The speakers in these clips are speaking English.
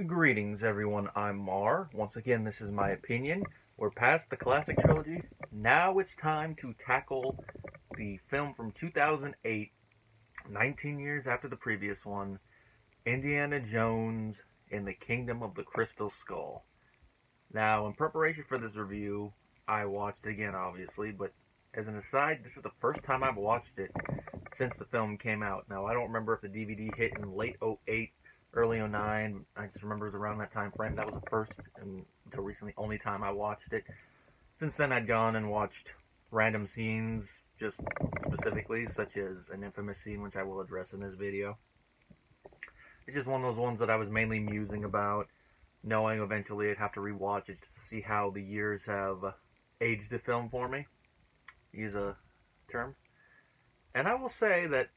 Greetings everyone, I'm Mar. Once again, this is my opinion. We're past the classic trilogy. Now it's time to tackle the film from 2008, 19 years after the previous one, Indiana Jones in the Kingdom of the Crystal Skull. Now, in preparation for this review, I watched it again, obviously, but as an aside, this is the first time I've watched it since the film came out. Now, I don't remember if the DVD hit in late 08, early 09. I just remember it was around that time frame. That was the first and until recently only time I watched it. Since then, I'd gone and watched random scenes, just specifically, such as an infamous scene, which I will address in this video. It's just one of those ones that I was mainly musing about, knowing eventually I'd have to rewatch it just to see how the years have aged the film for me, use a term. And I will say that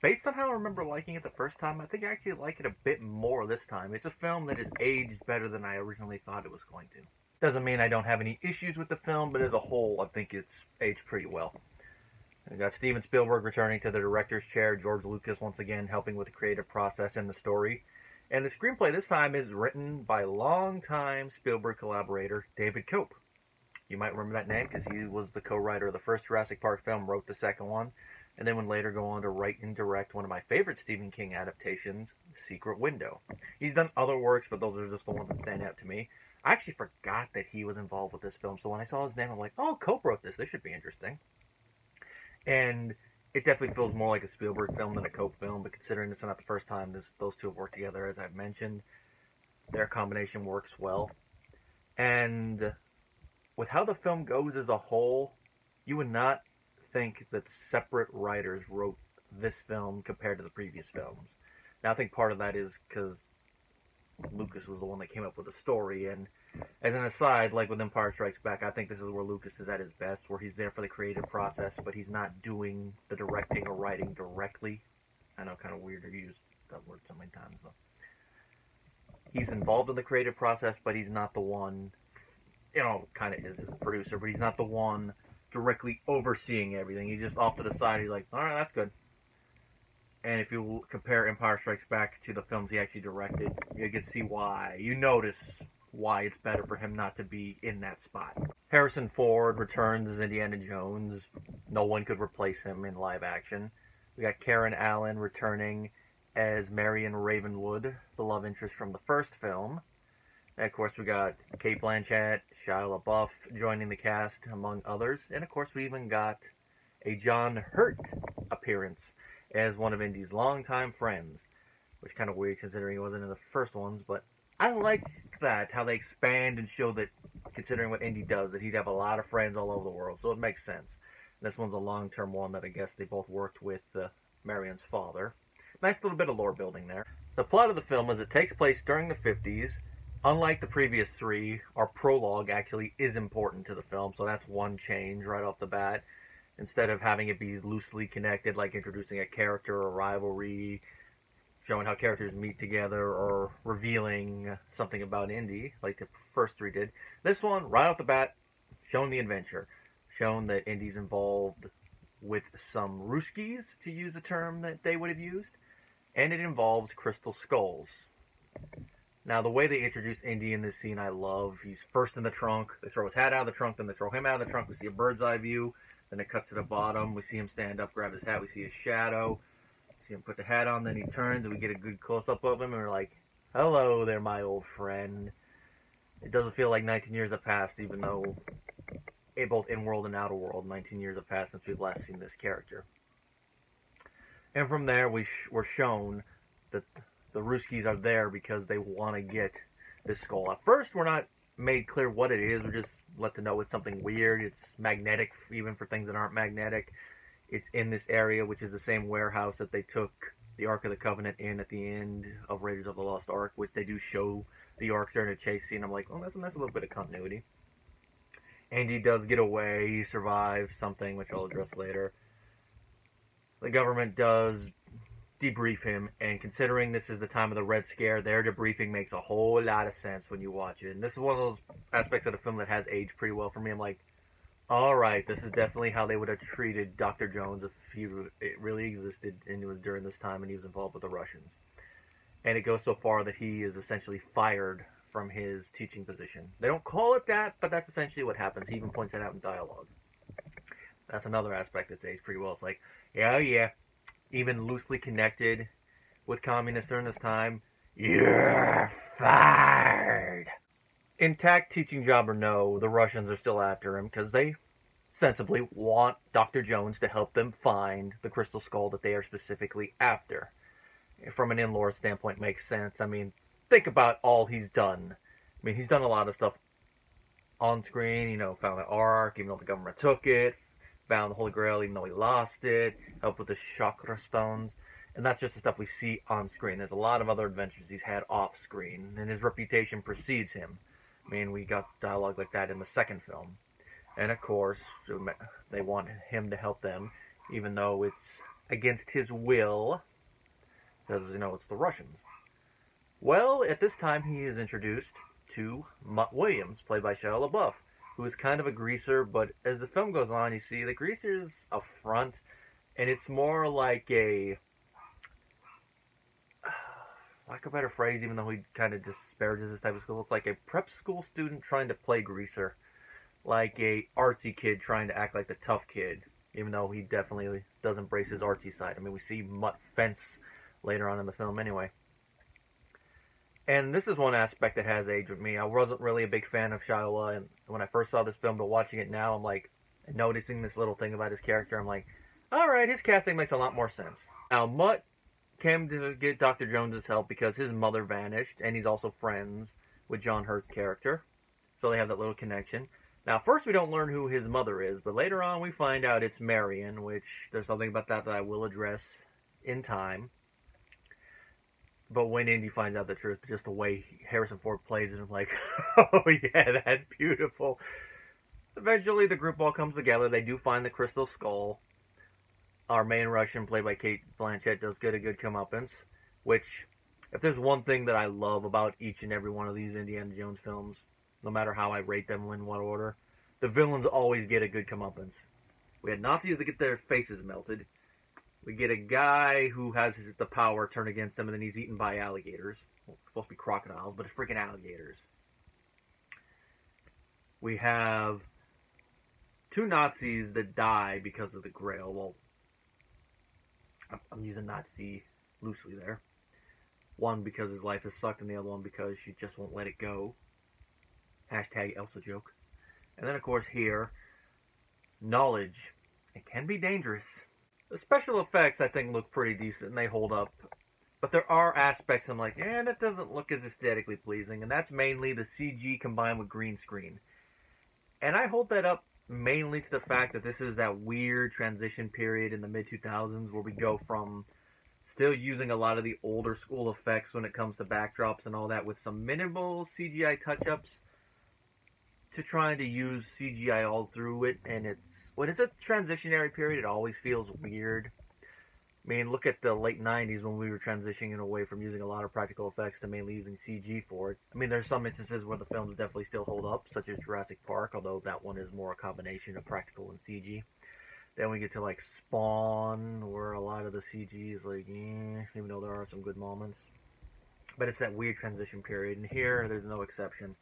based on how I remember liking it the first time, I think I actually like it a bit more this time. It's a film that has aged better than I originally thought it was going to. Doesn't mean I don't have any issues with the film, but as a whole, I think it's aged pretty well. We got Steven Spielberg returning to the director's chair, George Lucas once again helping with the creative process and the story. And the screenplay this time is written by longtime Spielberg collaborator David Koepp. You might remember that name because he was the co-writer of the first Jurassic Park film, wrote the second one, and then would later go on to write and direct one of my favorite Stephen King adaptations, Secret Window. He's done other works, but those are just the ones that stand out to me. I actually forgot that he was involved with this film, so when I saw his name, I'm like, oh, Koepp wrote this. This should be interesting. And it definitely feels more like a Spielberg film than a Koepp film, but considering it's not the first time those two have worked together, as I've mentioned, their combination works well. And with how the film goes as a whole, you would not think that separate writers wrote this film compared to the previous films. Now, I think part of that is because Lucas was the one that came up with the story, and as an aside, like with Empire Strikes Back, I think this is where Lucas is at his best, where he's there for the creative process, but he's not doing the directing or writing directly. I know, kind of weird to use that word so many times, but he's involved in the creative process, but he's not the one, kind of is as a producer, but he's not the one directly overseeing everything. He's just off to the side. He's like, all right, that's good. And if you compare Empire Strikes Back to the films he actually directed, you can see why. You notice why it's better for him not to be in that spot. Harrison Ford returns as Indiana Jones. No one could replace him in live action. We got Karen Allen returning as Marion Ravenwood, the love interest from the first film. And of course, we got Cate Blanchett, Shia La Beouf joining the cast, among others. And of course, we even got a John Hurt appearance as one of Indy's longtime friends, which is kind of weird considering he wasn't in the first ones. But I like that, how they expand and show that, considering what Indy does, that he'd have a lot of friends all over the world. So it makes sense. And this one's a long-term one that I guess they both worked with Marion's father. Nice little bit of lore building there. The plot of the film is it takes place during the 50s. Unlike the previous three, our prologue actually is important to the film, so that's one change right off the bat. Instead of having it be loosely connected, like introducing a character or rivalry, showing how characters meet together, or revealing something about Indy, like the first three did. This one, right off the bat, shown the adventure. Shown that Indy's involved with some Ruskies, to use a term that they would have used, and it involves crystal skulls. Now, the way they introduce Indy in this scene, I love. He's first in the trunk. They throw his hat out of the trunk, then they throw him out of the trunk. We see a bird's eye view. Then it cuts to the bottom. We see him stand up, grab his hat. We see his shadow. We see him put the hat on. Then he turns, and we get a good close-up of him. And we're like, hello there, my old friend. It doesn't feel like 19 years have passed, even though both in-world and out-of-world, 19 years have passed since we've last seen this character. And from there, we're shown that the Ruskies are there because they want to get this skull. At first, we're not made clear what it is. We're just let to know it's something weird. It's magnetic, even for things that aren't magnetic. It's in this area, which is the same warehouse that they took the Ark of the Covenant in at the end of Raiders of the Lost Ark, which they do show the Ark during a chase scene. I'm like, oh, that's a nice little bit of continuity. Andy does get away. He survives something, which I'll address later. The government does debrief him, and considering this is the time of the Red Scare, their debriefing makes a whole lot of sense when you watch it. And this is one of those aspects of the film that has aged pretty well for me. I'm like, alright, this is definitely how they would have treated Dr. Jones if it really existed and it was during this time and he was involved with the Russians. And it goes so far that he is essentially fired from his teaching position. They don't call it that, but that's essentially what happens. He even points that out in dialogue. That's another aspect that's aged pretty well. It's like, yeah, even loosely connected with communists during this time, you're fired. Intact teaching job or no, the Russians are still after him because they sensibly want Dr. Jones to help them find the crystal skull that they are specifically after. From an in-lore standpoint, makes sense. I mean, think about all he's done. I mean, he's done a lot of stuff on screen, you know, found the Ark, even though the government took it, found the Holy Grail, even though he lost it, helped with the chakra stones. And that's just the stuff we see on screen. There's a lot of other adventures he's had off screen, and his reputation precedes him. I mean, we got dialogue like that in the second film. And of course, they want him to help them, even though it's against his will, because, you know, it's the Russians. Well, at this time, he is introduced to Mutt Williams, played by Shia La Beouf, who is kind of a greaser, but as the film goes on, you see the greaser's a front, and it's more like a, like a better phrase, even though he kind of disparages this type of school, it's like a prep school student trying to play greaser, like a artsy kid trying to act like the tough kid, even though he definitely does embrace his artsy side. I mean, we see Mutt fence later on in the film anyway. And this is one aspect that has aged with me. I wasn't really a big fan of Shia, and when I first saw this film, but watching it now, I'm like, noticing this little thing about his character, I'm like, alright, his casting makes a lot more sense. Now, Mutt came to get Dr. Jones's help because his mother vanished, and he's also friends with John Hurt's character. So they have that little connection. Now, first we don't learn who his mother is, but later on we find out it's Marion, which there's something about that I will address in time. But when Indy finds out the truth, just the way Harrison Ford plays it, I'm like, oh yeah, that's beautiful. Eventually the group all comes together. They do find the crystal skull. Our main Russian, played by Cate Blanchett, does get a good comeuppance, which, if there's one thing that I love about each and every one of these Indiana Jones films, no matter how I rate them in what order, the villains always get a good comeuppance. We had Nazis that get their faces melted. We get a guy who has the power turn against him, and then he's eaten by alligators. Well, it's supposed to be crocodiles, but it's freaking alligators. We have two Nazis that die because of the Grail. Well, I'm using Nazi loosely there. One because his life is sucked, and the other one because she just won't let it go. Hashtag Elsa joke. And then, of course, here, knowledge. It can be dangerous. The special effects, I think, look pretty decent, and they hold up. But there are aspects I'm like, that doesn't look as aesthetically pleasing, and that's mainly the CG combined with green screen. And I hold that up mainly to the fact that this is that weird transition period in the mid-2000s where we go from still using a lot of the older school effects when it comes to backdrops and all that with some minimal CGI touch-ups to trying to use CGI all through it, and when it's a transitionary period, it always feels weird. I mean, look at the late 90s when we were transitioning away from using a lot of practical effects to mainly using CG for it. I mean, there's some instances where the films definitely still hold up, such as Jurassic Park, although that one is more a combination of practical and CG. Then we get to, like, Spawn, where a lot of the CG is like, even though there are some good moments. But it's that weird transition period, and here, there's no exception.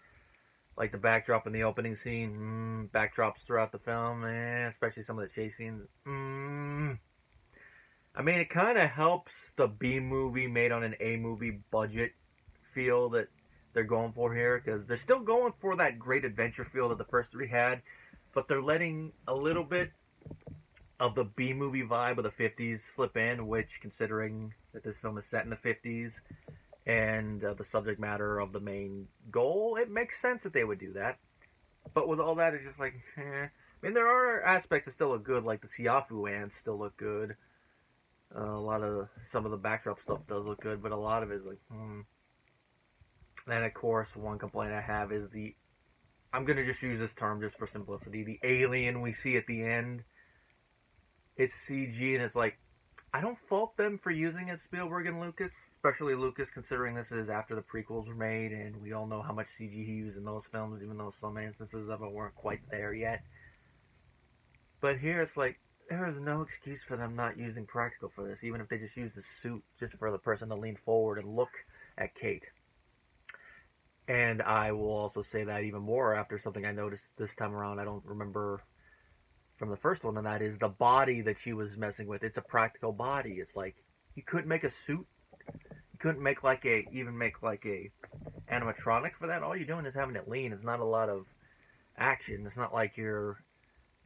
Like the backdrop in the opening scene, backdrops throughout the film, especially some of the chase scenes. I mean, it kind of helps the B-movie made on an A-movie budget feel that they're going for here, because they're still going for that great adventure feel that the first three had, but they're letting a little bit of the B-movie vibe of the 50s slip in, which, considering that this film is set in the 50s, and the subject matter of the main goal, it makes sense that they would do that. But with all that, it's just like, I mean, there are aspects that still look good, like the Siafu ants still look good. Some of the backdrop stuff does look good, but a lot of it is like, And of course, one complaint I have is I'm going to just use this term just for simplicity, the alien we see at the end. It's CG, and it's like, I don't fault them for using it, Spielberg and Lucas, especially Lucas, considering this is after the prequels were made, and we all know how much CG he used in those films, even though some instances of it weren't quite there yet. But here it's like, there is no excuse for them not using practical for this, even if they just use the suit just for the person to lean forward and look at Cate. And I will also say that even more after something I noticed this time around. I don't remember from the first one, and that is the body that she was messing with. It's a practical body. It's like you couldn't make a suit. You couldn't make like a animatronic for that. All you're doing is having it lean. It's not a lot of action. It's not like you're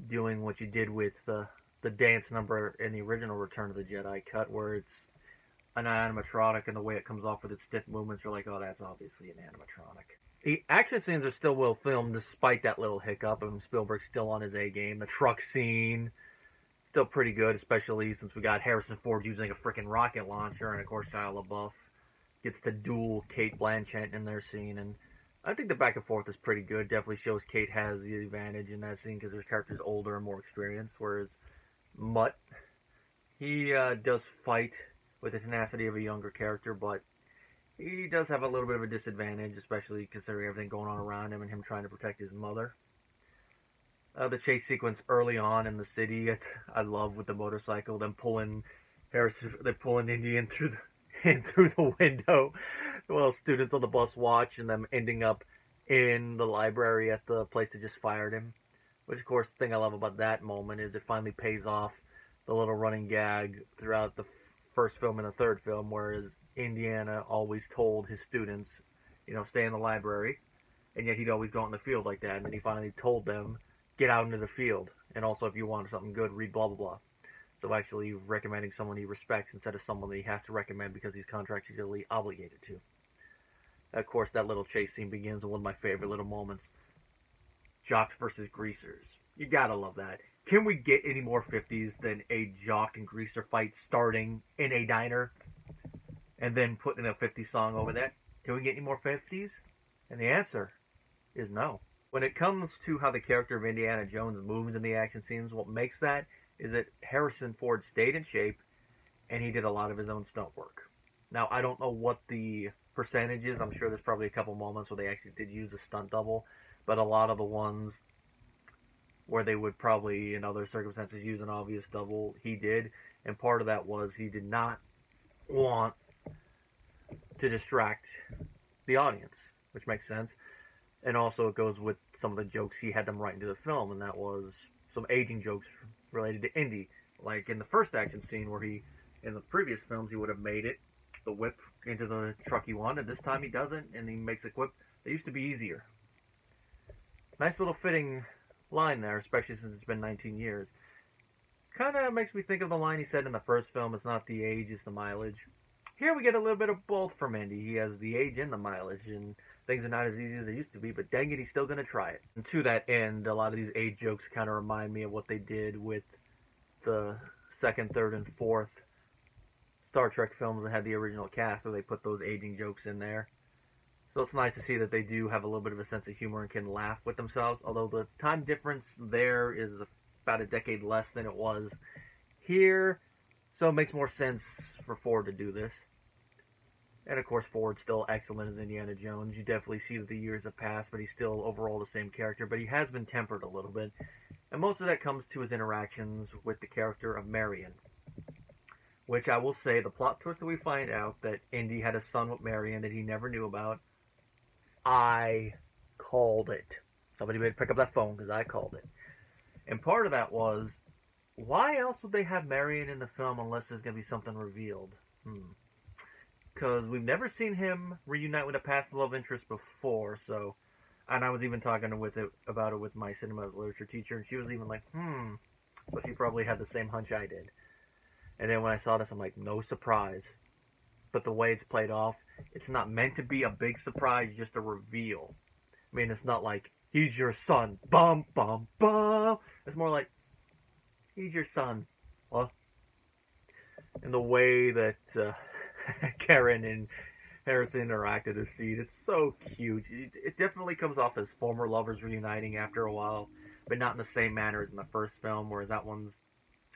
doing what you did with the dance number in the original Return of the Jedi cut, where it's an animatronic, and the way it comes off with its stiff movements, you're like, oh, that's obviously an animatronic. The action scenes are still well filmed despite that little hiccup, and Spielberg's still on his A game. The truck scene, still pretty good, especially since we got Harrison Ford using a freaking rocket launcher, and of course Shia La Beouf gets to duel Cate Blanchett in their scene, and I think the back and forth is pretty good. Definitely shows Cate has the advantage in that scene because her character's older and more experienced, whereas Mutt, he does fight with the tenacity of a younger character, but he does have a little bit of a disadvantage, especially considering everything going on around him and him trying to protect his mother. The chase sequence early on in the city, I love with the motorcycle, them pulling Indy in through the window while students on the bus watch, and them ending up in the library at the place that just fired him. Which, of course, the thing I love about that moment is it finally pays off the little running gag throughout the first film and the third film, whereas Indiana always told his students, stay in the library, and yet he'd always go out in the field like that, and then he finally told them, get out into the field, and also if you want something good, read blah blah blah. So actually recommending someone he respects instead of someone that he has to recommend because he's contractually obligated to. Of course, that little chase scene begins with one of my favorite little moments. Jocks versus greasers. You gotta love that. Can we get any more 50s than a jock and greaser fight starting in a diner and then putting a 50s song over that? Can we get any more 50s? And the answer is no. When it comes to how the character of Indiana Jones moves in the action scenes, what makes that is that Harrison Ford stayed in shape and he did a lot of his own stunt work. Now, I don't know what the percentage is. I'm sure there's probably a couple moments where they actually did use a stunt double, but a lot of the ones where they would probably, in other circumstances, use an obvious double, he did. And part of that was he did not want to distract the audience, which makes sense. And also it goes with some of the jokes he had them write into the film, and that was some aging jokes related to Indy. Like in the first action scene where in the previous films, he would have made it, the whip, into the truck he wanted. This time he doesn't, and he makes a quip. They used to be easier. Nice little fitting line there, especially since it's been 19 years. Kind of makes me think of the line he said in the first film, it's not the age, it's the mileage. Here we get a little bit of both from Indy. He has the age and the mileage, and things are not as easy as they used to be, but dang it, he's still going to try it. And to that end, a lot of these age jokes kind of remind me of what they did with the second, third, and fourth Star Trek films that had the original cast, where they put those aging jokes in there. So it's nice to see that they do have a little bit of a sense of humor and can laugh with themselves, although the time difference there is about a decade less than it was here, so it makes more sense for Ford to do this. And of course, Ford's still excellent as Indiana Jones. You definitely see that the years have passed, but he's still overall the same character, but he has been tempered a little bit. And most of that comes to his interactions with the character of Marion. Which I will say, the plot twist that we find out that Indy had a son with Marion that he never knew about, I called it. Somebody better pick up that phone because I called it. And part of that was, why else would they have Marion in the film unless there's going to be something revealed? Because we've never seen him reunite with a past love interest before, so... And I was even talking about it with my cinema literature teacher, and she was even like, So she probably had the same hunch I did. And then when I saw this, I'm like, no surprise. But the way it's played off, it's not meant to be a big surprise, just a reveal. I mean, it's not like, he's your son, bum, bum, bum. It's more like, he's your son. What? And the way that Karen and Harrison interacted this scene, it's so cute. It definitely comes off as former lovers reuniting after a while, but not in the same manner as in the first film, whereas that one's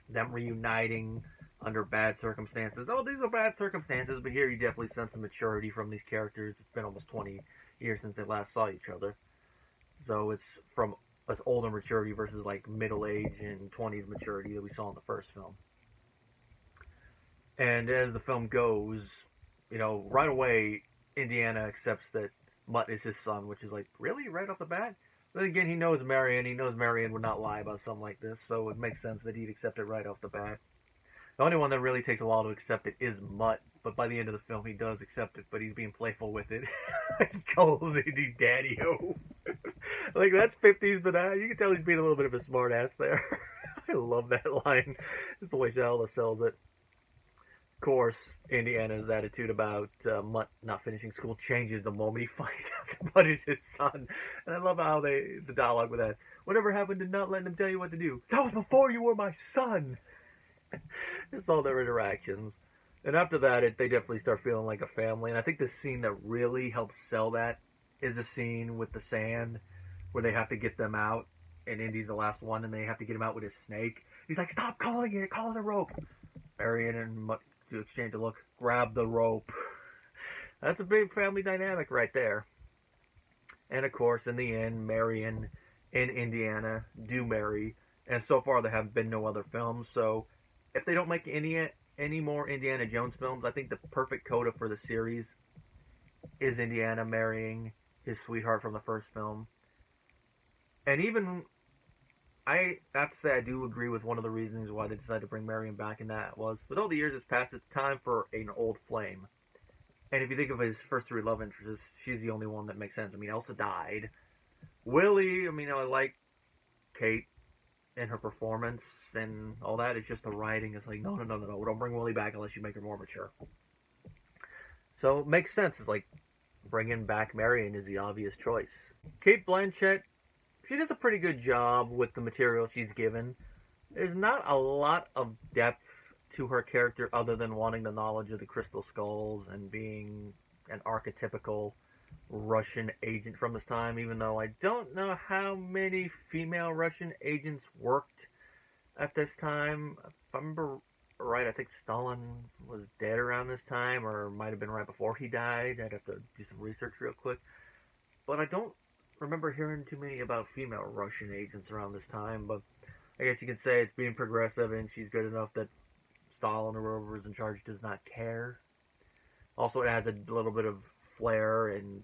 them reuniting under bad circumstances. Oh, these are bad circumstances, but here you definitely sense the maturity from these characters. It's been almost 20 years since they last saw each other. So it's from us older maturity versus like middle age and 20s maturity that we saw in the first film. And as the film goes, right away, Indiana accepts that Mutt is his son, which is like, really? Right off the bat? Then again, he knows Marion. He knows Marion would not lie about something like this, so it makes sense that he'd accept it right off the bat. The only one that really takes a while to accept it is Mutt, but by the end of the film, he does accept it, but he's being playful with it. He calls Indy Daddy-O. Like, that's 50s, but you can tell he's being a little bit of a smart ass there. I love that line. Just the way Shia La Beouf sells it. Of course, Indiana's attitude about Mutt not finishing school changes the moment he finds out that Mutt is his son. And I love how the dialogue with that. Whatever happened to not letting him tell you what to do? That was before you were my son. It's all their interactions. And after that, they definitely start feeling like a family. And I think the scene that really helps sell that is the scene with the sand where they have to get them out. And Indy's the last one, and they have to get him out with his snake. He's like, stop calling it, call it a rope. Marion and Mutt, to exchange a look, grab the rope. That's a big family dynamic right there. And of course, in the end, Marion and Indiana do marry. And so far, there have been no other films. So if they don't make any more Indiana Jones films, I think the perfect coda for the series is Indiana marrying his sweetheart from the first film. And even, I have to say, I do agree with one of the reasons why they decided to bring Marion back, and that was, with all the years that's passed, it's time for an old flame. And if you think of his first three love interests, she's the only one that makes sense. I mean, Elsa died. Willie, I mean, I like Cate and her performance and all that. It's just the writing. It's like, no. Don't bring Willie back unless you make her more mature. So it makes sense. It's like bringing back Marion is the obvious choice. Cate Blanchett, she does a pretty good job with the material she's given. There's not a lot of depth to her character other than wanting the knowledge of the Crystal Skulls and being an archetypical Russian agent from this time, even though I don't know how many female Russian agents worked at this time. If I remember right, I think Stalin was dead around this time, or might have been right before he died. I'd have to do some research real quick. But I don't remember hearing too many about female Russian agents around this time, but I guess you could say it's being progressive and she's good enough that Stalin or whoever is in charge does not care. Also, it adds a little bit of flair and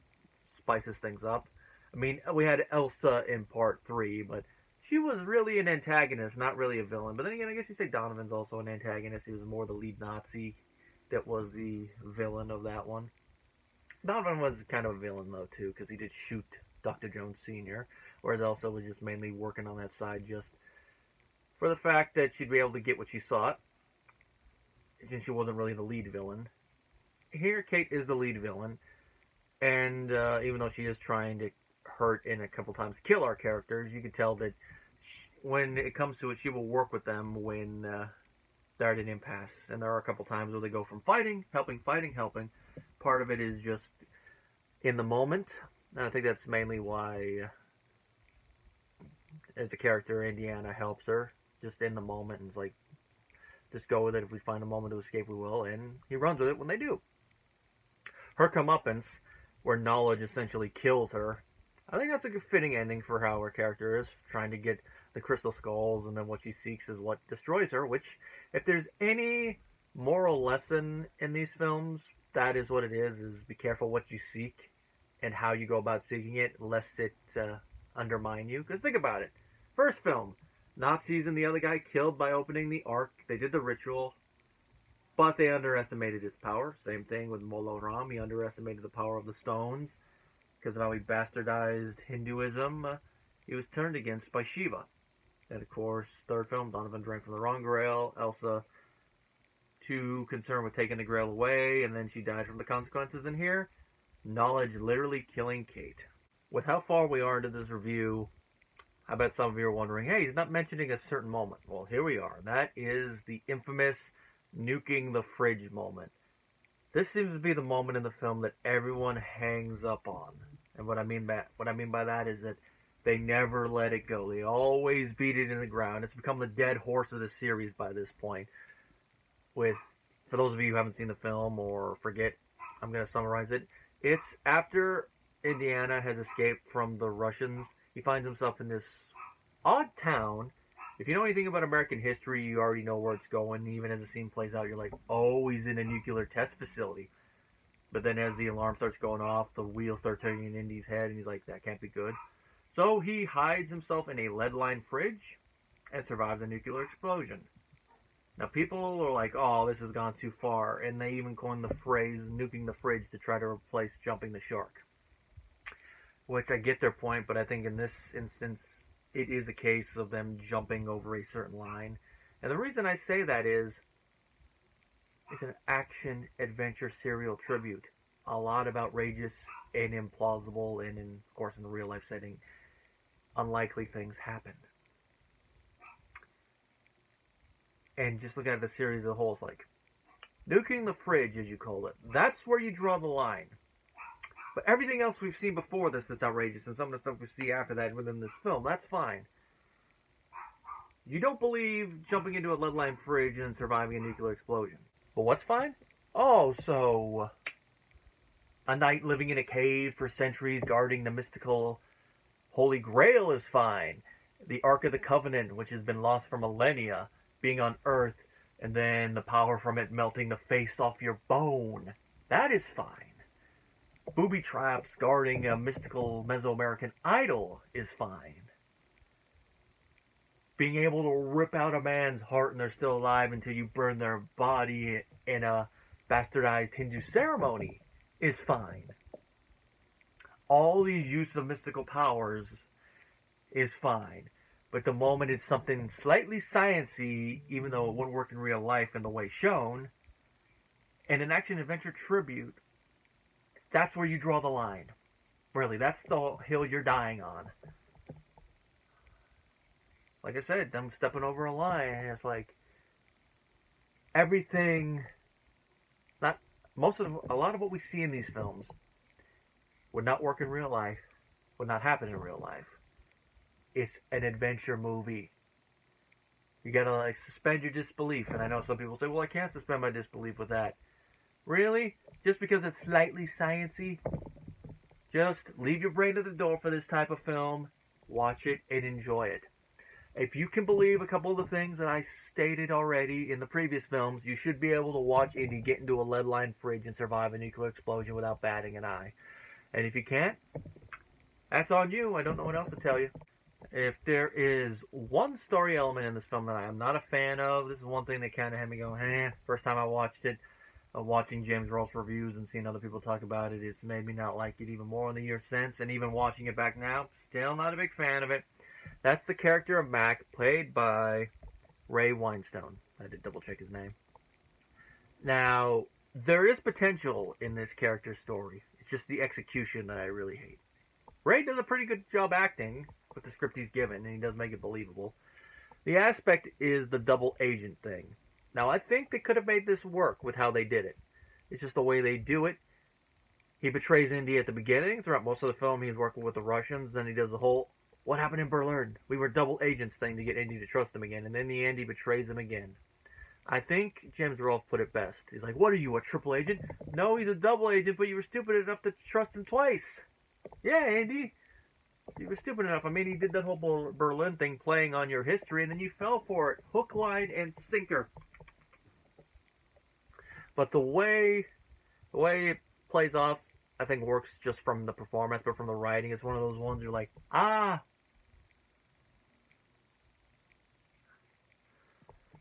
spices things up. I mean, we had Elsa in part 3, but she was really an antagonist, not really a villain. But then again, I guess you say Donovan's also an antagonist. He was more the lead Nazi that was the villain of that one. Donovan was kind of a villain, though, too, because he did shoot Dr. Jones Sr., whereas Elsa was just mainly working on that side just for the fact that she'd be able to get what she sought, since she wasn't really the lead villain. Here, Cate is the lead villain, and even though she is trying to hurt and a couple times kill our characters, you can tell that when it comes to it, she will work with them when they're at an impasse. And there are a couple times where they go from fighting, helping. Part of it is just in the moment, and I think that's mainly why, as a character, Indiana helps her, just in the moment, and it's like, just go with it. If we find a moment to escape, we will, and he runs with it when they do. Her comeuppance, where knowledge essentially kills her, I think that's a good fitting ending for how her character is, trying to get the Crystal Skulls, and then what she seeks is what destroys her, which, if there's any moral lesson in these films, that is what it is be careful what you seek and how you go about seeking it, lest it undermine you. Because think about it. First film, Nazis and the other guy killed by opening the Ark. They did the ritual, but they underestimated its power. Same thing with Mola Ram. He underestimated the power of the stones. Because of how he bastardized Hinduism, he was turned against by Shiva. And of course, third film, Donovan drank from the wrong grail. Elsa, too concerned with taking the grail away, and then she died from the consequences. And here, knowledge literally killing Cate. With how far we are into this review, I bet some of you are wondering, hey, he's not mentioning a certain moment. Well, here we are. That is the infamous nuking the fridge moment. This seems to be the moment in the film that everyone hangs up on. And what I mean by that is that they never let it go. They always beat it in the ground. It's become the dead horse of the series by this point. For those of you who haven't seen the film or forget, I'm going to summarize it. It's after Indiana has escaped from the Russians. He finds himself in this odd town. If you know anything about American history, you already know where it's going. Even as the scene plays out, you're like, oh, he's in a nuclear test facility. But then as the alarm starts going off, the wheel starts turning in Indy's head, and he's like, that can't be good. So he hides himself in a lead-lined fridge and survives a nuclear explosion. Now, people are like, oh, this has gone too far, and they even coined the phrase nuking the fridge to try to replace jumping the shark. Which I get their point, but I think in this instance, it is a case of them jumping over a certain line. And the reason I say that is, it's an action-adventure serial tribute. A lot of outrageous and implausible, and of course in the real-life setting, unlikely things happen. And just looking at the series as a whole, it's like, nuking the fridge, as you call it, that's where you draw the line. But everything else we've seen before this that's outrageous, and some of the stuff we see after that within this film, that's fine. You don't believe jumping into a lead-lined fridge and surviving a nuclear explosion. But what's fine? Oh, so a knight living in a cave for centuries guarding the mystical Holy Grail is fine. The Ark of the Covenant, which has been lost for millennia, being on Earth, and then the power from it melting the face off your bone. That is fine. Booby traps guarding a mystical Mesoamerican idol is fine. Being able to rip out a man's heart and they're still alive until you burn their body in a bastardized Hindu ceremony is fine. All these use of mystical powers is fine. But the moment it's something slightly sciencey, even though it wouldn't work in real life in the way shown, and an action-adventure tribute, that's where you draw the line. Really, that's the hill you're dying on. Like I said, them stepping over a line, and it's like, everything, a lot of what we see in these films would not work in real life, would not happen in real life. It's an adventure movie. You gotta suspend your disbelief. And I know some people say, well, I can't suspend my disbelief with that. Really? Just because it's slightly sciencey? Just leave your brain at the door for this type of film. Watch it and enjoy it. If you can believe a couple of the things that I stated already in the previous films, you should be able to watch Indy get into a lead-lined fridge and survive a nuclear explosion without batting an eye. And if you can't, that's on you. I don't know what else to tell you. If there is one story element in this film that I am not a fan of, this is one thing that kind of had me going, first time I watched it, watching James Rolfe's reviews and seeing other people talk about it, it's made me not like it even more in the years since, and even watching it back now, still not a big fan of it. That's the character of Mac, played by Ray Winstone. I had to double check his name. Now, there is potential in this character's story. It's just the execution that I really hate. Ray does a pretty good job acting with the script he's given, and he does make it believable. The aspect is the double agent thing. Now, I think they could have made this work with how they did it. It's just the way they do it. He betrays Indy at the beginning. Throughout most of the film, he's working with the Russians. Then he does the whole, what happened in Berlin? We were double agents thing to get Indy to trust him again. And then in the end, he betrays him again. I think James Rolfe put it best. He's like, what are you, a triple agent? No, he's a double agent, but you were stupid enough to trust him twice. Yeah, Andy. You were stupid enough. I mean, he did that whole Berlin thing playing on your history, and then you fell for it. Hook, line, and sinker. But the way it plays off, I think works just from the performance, but from the writing, it's one of those ones you're like, ah.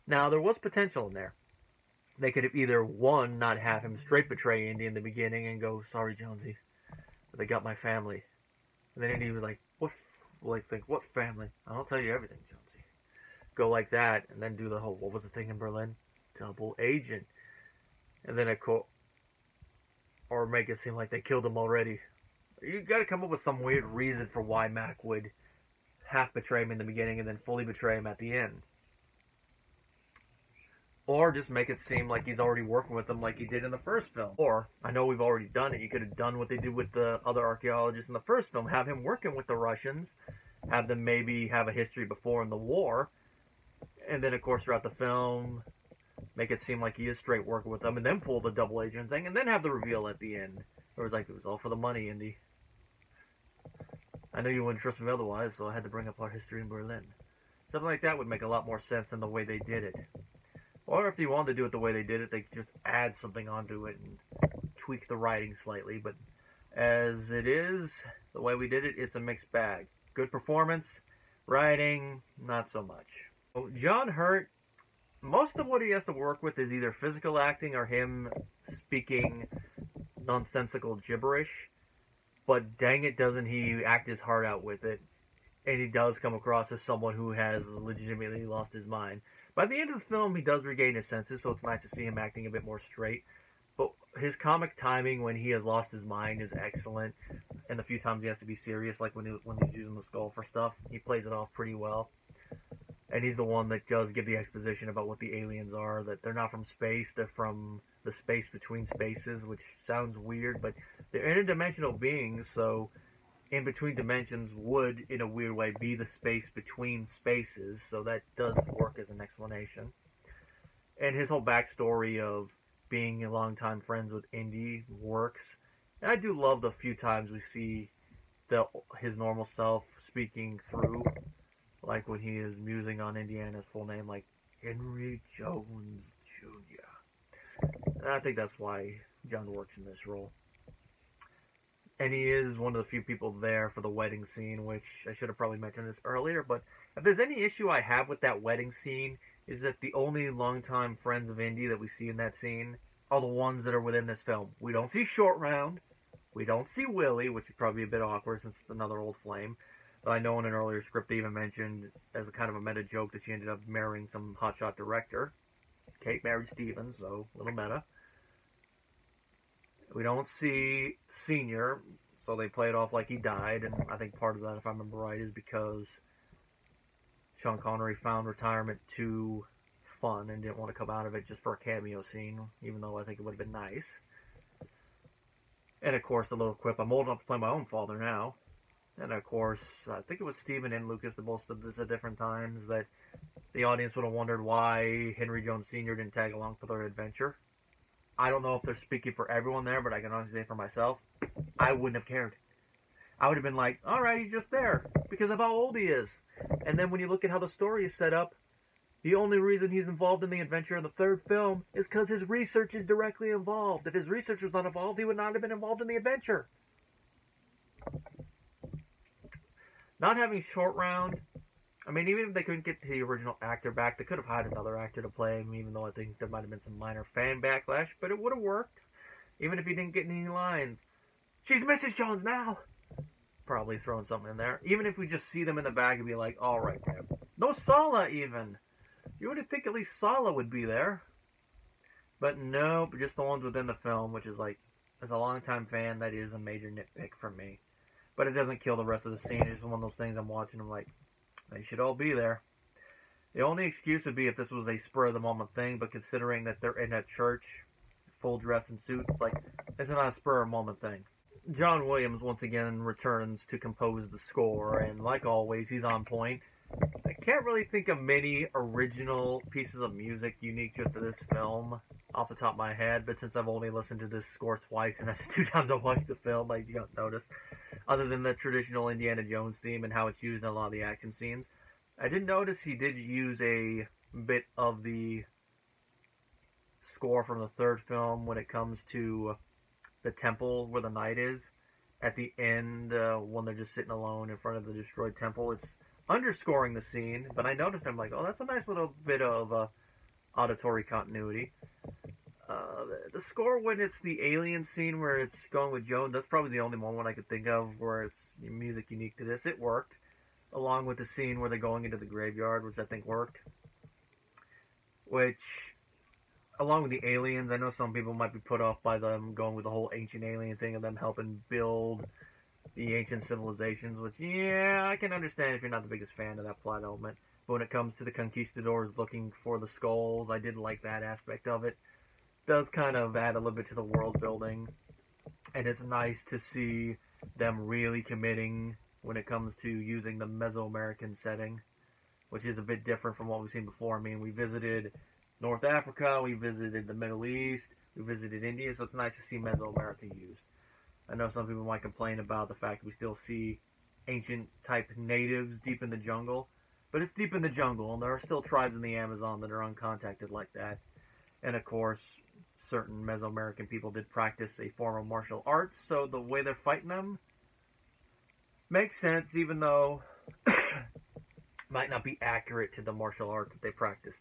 Now, there was potential in there. They could have either, one, not have him straight betray Indy in the beginning and go, sorry, Jonesy, but they got my family. And then Indy was like, what family? I'll tell you everything, Jonesy. Go like that, and then do the whole, what was the thing in Berlin? Double agent. And then or make it seem like they killed him already. You got to come up with some weird reason for why Mac would half betray him in the beginning and then fully betray him at the end. Or just make it seem like he's already working with them like he did in the first film. Or, I know we've already done it, you could have done what they did with the other archaeologists in the first film. Have him working with the Russians. Have them maybe have a history before in the war. And then, of course, throughout the film, make it seem like he is straight working with them. And then pull the double agent thing. And then have the reveal at the end. It was like, it was all for the money, Indy. I know you wouldn't trust me otherwise, so I had to bring up our history in Berlin. Something like that would make a lot more sense than the way they did it. Or if they wanted to do it the way they did it, they could just add something onto it and tweak the writing slightly, but as it is, the way we did it, it's a mixed bag. Good performance, writing, not so much. John Hurt, most of what he has to work with is either physical acting or him speaking nonsensical gibberish, but dang it, doesn't he act his heart out with it. And he does come across as someone who has legitimately lost his mind. By the end of the film, he does regain his senses, so it's nice to see him acting a bit more straight. But his comic timing when he has lost his mind is excellent. And the few times he has to be serious, like when he's using the skull for stuff, he plays it off pretty well. And he's the one that does give the exposition about what the aliens are, that they're not from space, they're from the space between spaces, which sounds weird, but they're interdimensional beings, so in between dimensions would, in a weird way, be the space between spaces, so that does work as an explanation. And his whole backstory of being a longtime friends with Indy works. And I do love the few times we see his normal self speaking through, like when he is musing on Indiana's full name, like Henry Jones Jr. And I think that's why John works in this role. And he is one of the few people there for the wedding scene, which I should have probably mentioned this earlier, but if there's any issue I have with that wedding scene, is that the only longtime friends of Indy that we see in that scene are the ones that are within this film. We don't see Short Round, we don't see Willie, which is probably a bit awkward since it's another old flame. But I know in an earlier script they even mentioned, as a kind of a meta joke, that she ended up marrying some hotshot director. Kate married Stevens, so a little meta. We don't see Senior, so they play it off like he died, and I think part of that, if I remember right, is because Sean Connery found retirement too fun and didn't want to come out of it just for a cameo scene, even though I think it would have been nice. And of course, the little quip, I'm old enough to play my own father now. And of course, I think it was Stephen and Lucas that both said this at different times, that the audience would have wondered why Henry Jones Sr. didn't tag along for their adventure. I don't know if they're speaking for everyone there, but I can honestly say for myself, I wouldn't have cared. I would have been like, alright, he's just there, because of how old he is. And then when you look at how the story is set up, the only reason he's involved in the adventure in the third film is because his research is directly involved. If his research was not involved, he would not have been involved in the adventure. Not having Short Round, I mean, even if they couldn't get the original actor back, they could have hired another actor to play him, even though I think there might have been some minor fan backlash, but it would have worked, even if he didn't get any lines. She's Mrs. Jones now! Probably throwing something in there. Even if we just see them in the back and be like, alright, damn. No Sala, even! You would think at least Sala would be there. But no, just the ones within the film, which is like, as a longtime fan, that is a major nitpick for me. But it doesn't kill the rest of the scene. It's just one of those things I'm watching. I'm like, they should all be there. The only excuse would be if this was a spur-of-the-moment thing, but considering that they're in a church, full dress and suits, it's like, it's not a spur-of-the-moment thing. John Williams, once again, returns to compose the score, and like always, he's on point. I can't really think of many original pieces of music unique just to this film off the top of my head, but since I've only listened to this score twice, and that's the 2 times I've watched the film, like, you don't notice. Other than the traditional Indiana Jones theme and how it's used in a lot of the action scenes. I did notice he did use a bit of the score from the third film when it comes to the temple where the knight is. At the end, when they're just sitting alone in front of the destroyed temple, it's underscoring the scene, but I noticed, I'm like, oh, that's a nice little bit of auditory continuity. The score when it's the alien scene where it's going with Joan, that's probably the only one I could think of where it's music unique to this. It worked, along with the scene where they're going into the graveyard, which I think worked. Which, along with the aliens, I know some people might be put off by them going with the whole ancient alien thing and them helping build the ancient civilizations, which, yeah, I can understand if you're not the biggest fan of that plot element. But when it comes to the conquistadors looking for the skulls, I did like that aspect of it. Does kind of add a little bit to the world building, and it's nice to see them really committing when it comes to using the Mesoamerican setting, which is a bit different from what we've seen before. I mean, we visited North Africa, we visited the Middle East, we visited India, so it's nice to see Mesoamerica used. I know some people might complain about the fact that we still see ancient type natives deep in the jungle, but it's deep in the jungle, and there are still tribes in the Amazon that are uncontacted like that. And of course, certain Mesoamerican people did practice a form of martial arts, so the way they're fighting them makes sense, even though might not be accurate to the martial arts that they practiced.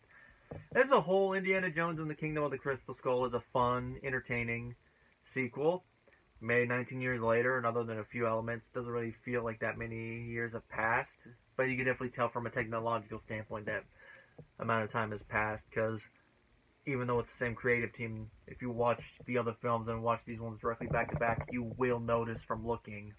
As a whole, Indiana Jones and the Kingdom of the Crystal Skull is a fun, entertaining sequel. Made 19 years later, and other than a few elements, doesn't really feel like that many years have passed. But you can definitely tell from a technological standpoint that amount of time has passed, because even though it's the same creative team, if you watch the other films and watch these ones directly back to back, you will notice from looking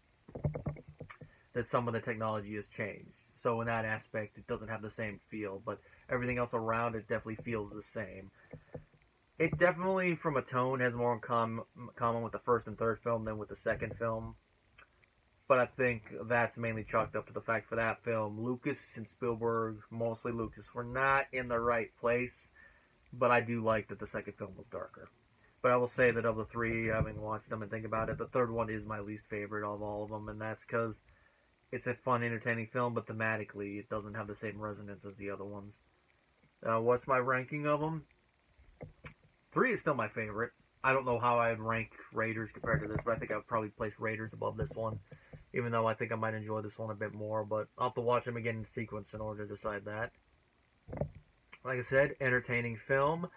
that some of the technology has changed. So in that aspect, it doesn't have the same feel, but everything else around it definitely feels the same. It definitely, from a tone, has more in common with the first and third film than with the second film. But I think that's mainly chalked up to the fact for that film, Lucas and Spielberg, mostly Lucas, were not in the right place. But I do like that the second film was darker. But I will say that of the three, having watched them and think about it, the third one is my least favorite of all of them. And that's because it's a fun, entertaining film, but thematically it doesn't have the same resonance as the other ones. What's my ranking of them? 3 is still my favorite. I don't know how I'd rank Raiders compared to this, but I think I would probably place Raiders above this one, even though I think I might enjoy this one a bit more, but I'll have to watch them again in sequence in order to decide that. Like I said, entertaining film.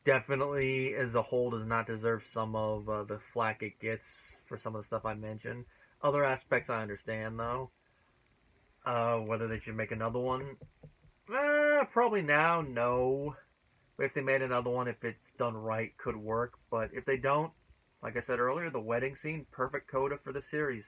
Definitely, as a whole, does not deserve some of the flack it gets for some of the stuff I mentioned. Other aspects I understand, though. Whether they should make another one, probably now, no. If they made another one, if it's done right, could work. But if they don't, like I said earlier, the wedding scene, perfect coda for the series.